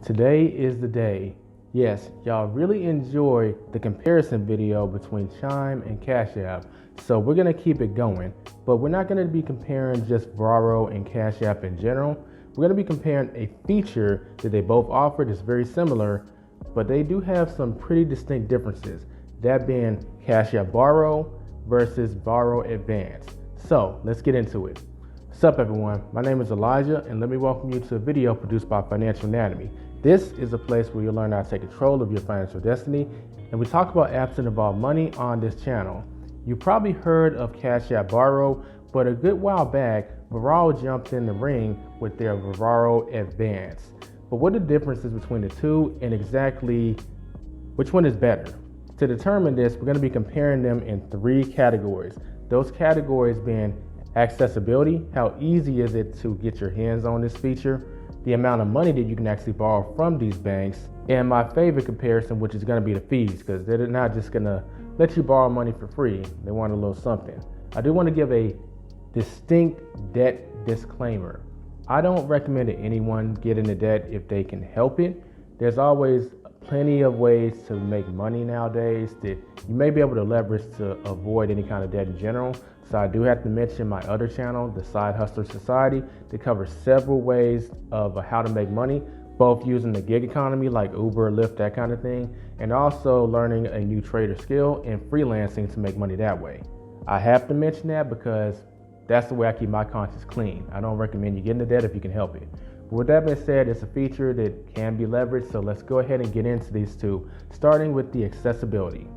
Today is the day. Yes, y'all really enjoyed the comparison video between Chime and Cash App, so we're gonna keep it going. But we're not gonna be comparing just Varo and Cash App in general. We're gonna be comparing a feature that they both offer that's very similar, but they do have some pretty distinct differences. That being Cash App Varo versus Varo Advanced. So let's get into it. What's up, everyone? My name is Elijah, and let me welcome you to a video produced by Financial Anatomy. This is a place where you'll learn how to take control of your financial destiny, and we talk about apps that involve money on this channel. You probably heard of Cash App Varo, but a good while back, Varo jumped in the ring with their Varo Advanced. But what are the differences between the two, and exactly which one is better? To determine this, we're going to be comparing them in three categories. Those categories being accessibility, how easy is it to get your hands on this feature, the amount of money that you can actually borrow from these banks, and my favorite comparison, which is going to be the fees, because they're not just going to let you borrow money for free. They want a little something. I do want to give a distinct debt disclaimer. I don't recommend that anyone get into debt if they can help it. There's always plenty of ways to make money nowadays that you may be able to leverage to avoid any kind of debt in general. So I do have to mention my other channel, the Side Hustler Society, that covers several ways of how to make money, both using the gig economy like Uber, Lyft, that kind of thing, and also learning a new trade or skill and freelancing to make money that way. I have to mention that because that's the way I keep my conscience clean. I don't recommend you get into debt if you can help it. But with that being said, it's a feature that can be leveraged, so let's go ahead and get into these two, starting with the accessibility.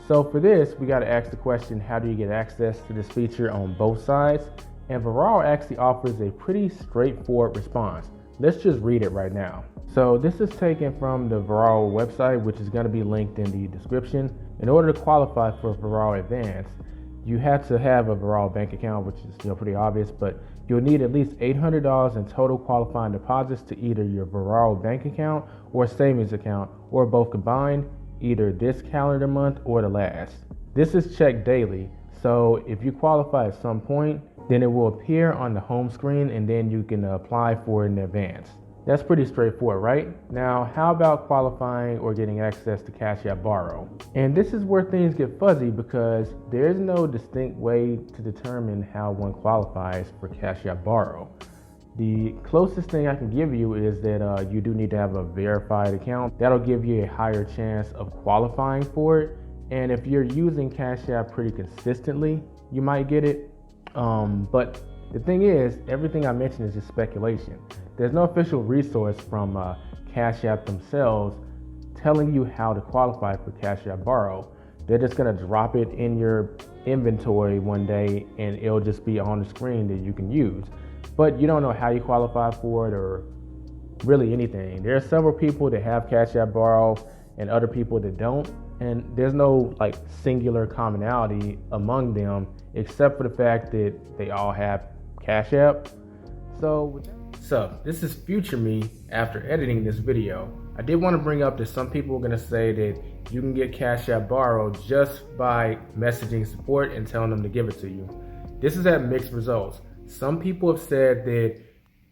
So for this, we got to ask the question, how do you get access to this feature on both sides? And Varo actually offers a pretty straightforward response. Let's just read it right now. So this is taken from the Varo website, which is going to be linked in the description. In order to qualify for Varo Advanced, you have to have a Varo bank account, which is pretty obvious, but you'll need at least $800 in total qualifying deposits to either your Varo bank account or savings account, or both combined, either this calendar month or the last. This is checked daily, so if you qualify at some point, then it will appear on the home screen and then you can apply for it in advance. That's pretty straightforward, right? Now, how about qualifying or getting access to Cash App Varo? And this is where things get fuzzy because there is no distinct way to determine how one qualifies for Cash App Varo. The closest thing I can give you is that you do need to have a verified account. That'll give you a higher chance of qualifying for it. And if you're using Cash App pretty consistently, you might get it. But the thing is, everything I mentioned is just speculation. There's no official resource from Cash App themselves telling you how to qualify for Cash App Varo. They're just gonna drop it in your inventory one day and it'll just be on the screen that you can use. But you don't know how you qualify for it or really anything. There are several people that have Cash App Varo and other people that don't. And there's no singular commonality among them except for the fact that they all have Cash App. So this is future me after editing this video. I did want to bring up that some people are going to say that you can get Cash App Varo just by messaging support and telling them to give it to you. This is at mixed results. Some people have said that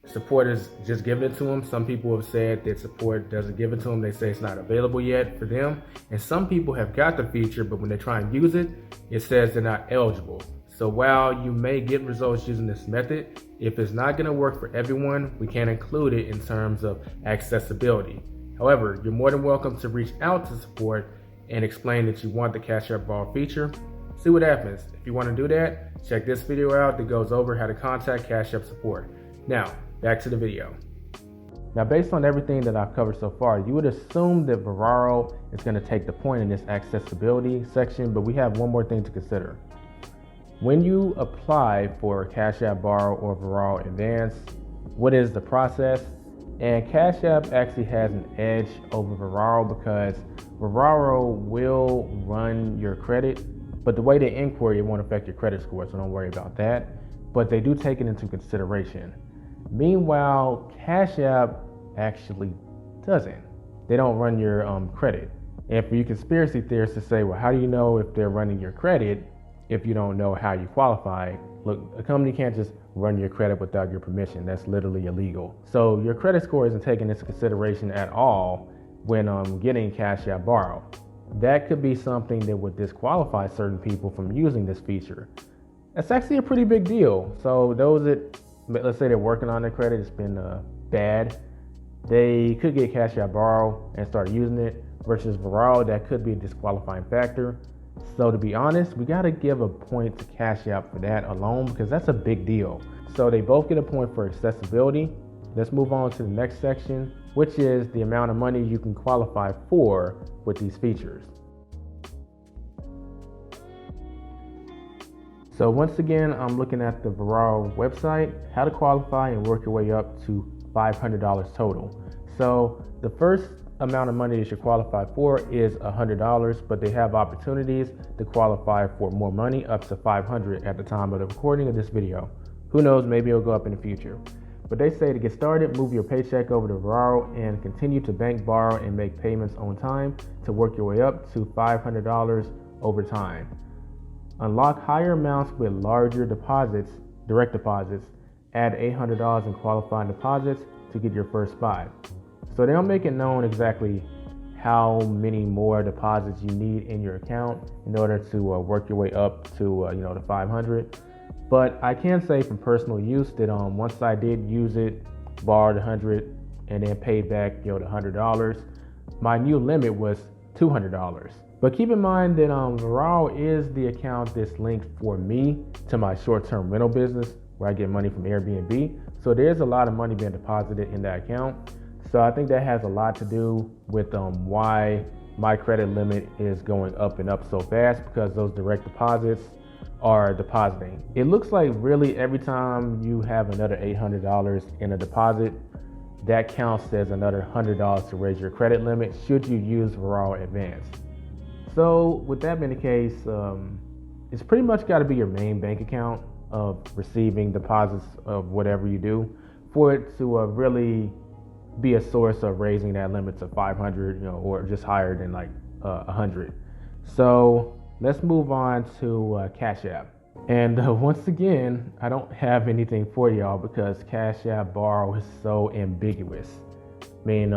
support is just giving it to them. Some people have said that support doesn't give it to them. They say it's not available yet for them. And some people have got the feature, but when they try and use it, it says they're not eligible. So while you may get results using this method, if it's not going to work for everyone, we can't include it in terms of accessibility. However, you're more than welcome to reach out to support and explain that you want the Cash App Varo feature. See what happens. If you want to do that, check this video out that goes over how to contact Cash App support. Now, back to the video. Now, based on everything that I've covered so far, you would assume that Varo is going to take the point in this accessibility section, but we have one more thing to consider. When you apply for Cash App Varo or Varo Advanced, what is the process? And Cash App actually has an edge over Varo because Varo will run your credit, but the way they inquiry, it won't affect your credit score, so don't worry about that. But they do take it into consideration. Meanwhile, Cash App actually doesn't. They don't run your credit. And for you conspiracy theorists to say, well, how do you know if they're running your credit if you don't know how you qualify? Look, a company can't just run your credit without your permission. That's literally illegal. So your credit score isn't taken into consideration at all when getting Cash App Borrow. That could be something that would disqualify certain people from using this feature. That's actually a pretty big deal. So those that, let's say they're working on their credit, it's been bad, they could get Cash App Borrow and start using it, versus Varo, that could be a disqualifying factor. So to be honest, we gotta give a point to Cash App for that alone, because that's a big deal. So they both get a point for accessibility. Let's move on to the next section, which is the amount of money you can qualify for with these features. So once again, I'm looking at the Varo website, how to qualify and work your way up to $500 total. So the first amount of money you should qualify for is $100, but they have opportunities to qualify for more money, up to $500 at the time of the recording of this video. Who knows, maybe it'll go up in the future. But they say to get started, move your paycheck over to Varo and continue to bank, borrow, and make payments on time to work your way up to $500 over time. Unlock higher amounts with larger deposits, direct deposits. Add $800 in qualifying deposits to get your first spot. So they don't make it known exactly how many more deposits you need in your account in order to work your way up to the 500. But I can say from personal use that once I did use it, borrowed 100 and then paid back the $100, my new limit was $200. But keep in mind that Varo is the account that's linked for me to my short-term rental business where I get money from Airbnb. So there's a lot of money being deposited in that account. So I think that has a lot to do with why my credit limit is going up and up so fast, because those direct deposits are depositing. It looks like really every time you have another $800 in a deposit, that counts as another $100 to raise your credit limit should you use Varo Advanced. So with that being the case, it's pretty much got to be your main bank account of receiving deposits of whatever you do for it to really be a source of raising that limit to 500, or just higher than like 100. So let's move on to Cash App. And once again, I don't have anything for y'all because Cash App Borrow is so ambiguous. I mean,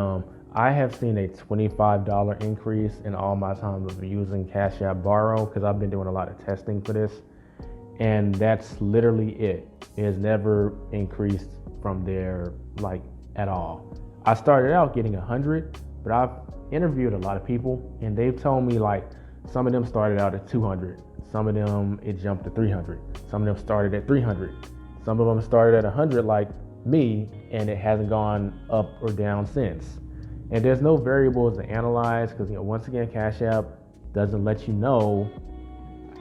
I have seen a $25 increase in all my time of using Cash App Borrow because I've been doing a lot of testing for this. And that's literally it. It has never increased from there, like, at all. I started out getting 100, but I've interviewed a lot of people and they've told me like some of them started out at 200. Some of them it jumped to 300. Some of them started at 300. Some of them started at 100 like me, and it hasn't gone up or down since. And there's no variables to analyze because once again, Cash App doesn't let you know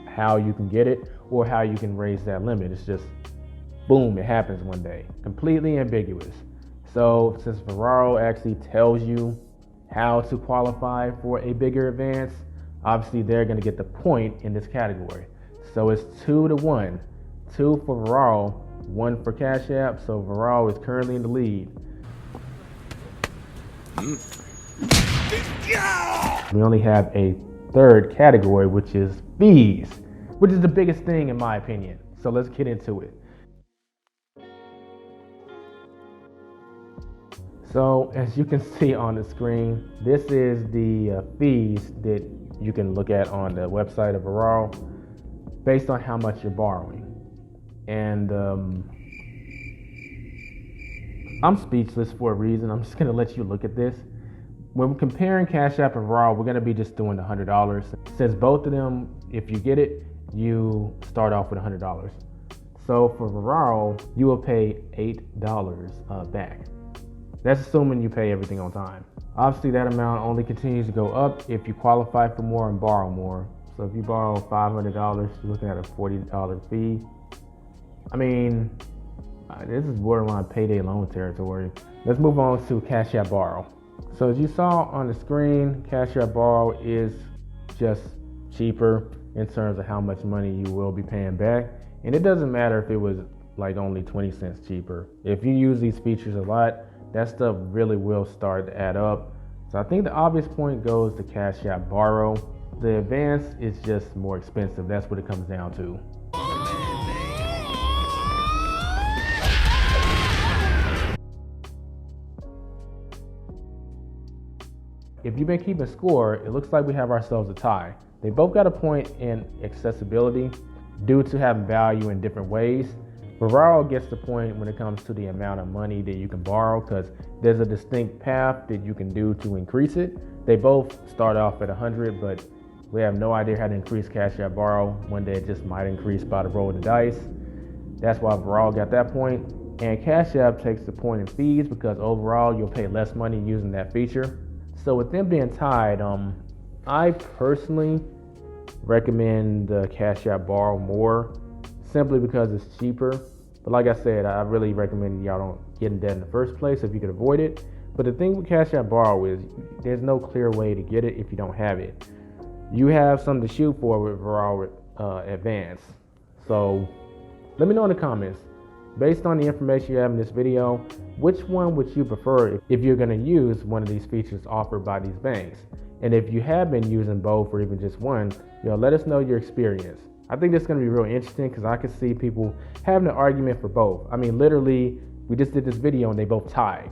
how you can get it or how you can raise that limit. It's just boom, it happens one day. Completely ambiguous. So since Varo actually tells you how to qualify for a bigger advance, obviously they're going to get the point in this category. So it's 2-1. 2 for Varo, 1 for Cash App. So Varo is currently in the lead. We only have a third category, which is fees, which is the biggest thing in my opinion. So let's get into it. So as you can see on the screen, this is the fees that you can look at on the website of Varo based on how much you're borrowing. And I'm speechless for a reason. I'm just gonna let you look at this. When we're comparing Cash App and Varo, we're gonna be just doing the $100. Since both of them, if you get it, you start off with $100. So for Varo, you will pay $8 back. That's assuming you pay everything on time. Obviously, that amount only continues to go up if you qualify for more and borrow more. So if you borrow $500, you're looking at a $40 fee. I mean, this is borderline payday loan territory. Let's move on to Cash App Borrow. So as you saw on the screen, Cash App Borrow is just cheaper in terms of how much money you will be paying back. And it doesn't matter if it was like only 20 cents cheaper. If you use these features a lot, that stuff really will start to add up. So I think the obvious point goes to Cash App Borrow. The advance is just more expensive. That's what it comes down to. if you've been keeping score, it looks like we have ourselves a tie. They both got a point in accessibility due to having value in different ways. Varo gets the point when it comes to the amount of money that you can borrow, because there's a distinct path that you can do to increase it. They both start off at 100, but we have no idea how to increase Cash App Borrow. One day it just might increase by the roll of the dice. That's why Varo got that point. And Cash App takes the point in fees because overall you'll pay less money using that feature. So with them being tied, I personally recommend the Cash App Borrow more, simply because it's cheaper. But like I said, I really recommend y'all don't get in debt in the first place if you could avoid it. But the thing with Cash App Borrow is there's no clear way to get it if you don't have it. You have something to shoot for with Varo Advance. So let me know in the comments, based on the information you have in this video, which one would you prefer if you're going to use one of these features offered by these banks? And if you have been using both or even just one, let us know your experience. I think this is going to be real interesting because I can see people having an argument for both. I mean, literally, we just did this video and they both tied.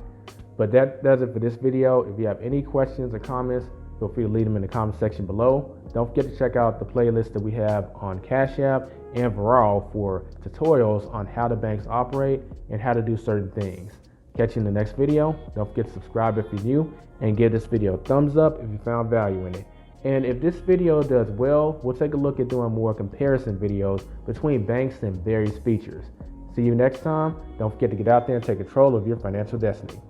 But that does it for this video. If you have any questions or comments, feel free to leave them in the comment section below. Don't forget to check out the playlist that we have on Cash App and Varo for tutorials on how the banks operate and how to do certain things. Catch you in the next video. Don't forget to subscribe if you're new and give this video a thumbs up if you found value in it. And if this video does well, we'll take a look at doing more comparison videos between banks and various features. See you next time. Don't forget to get out there and take control of your financial destiny.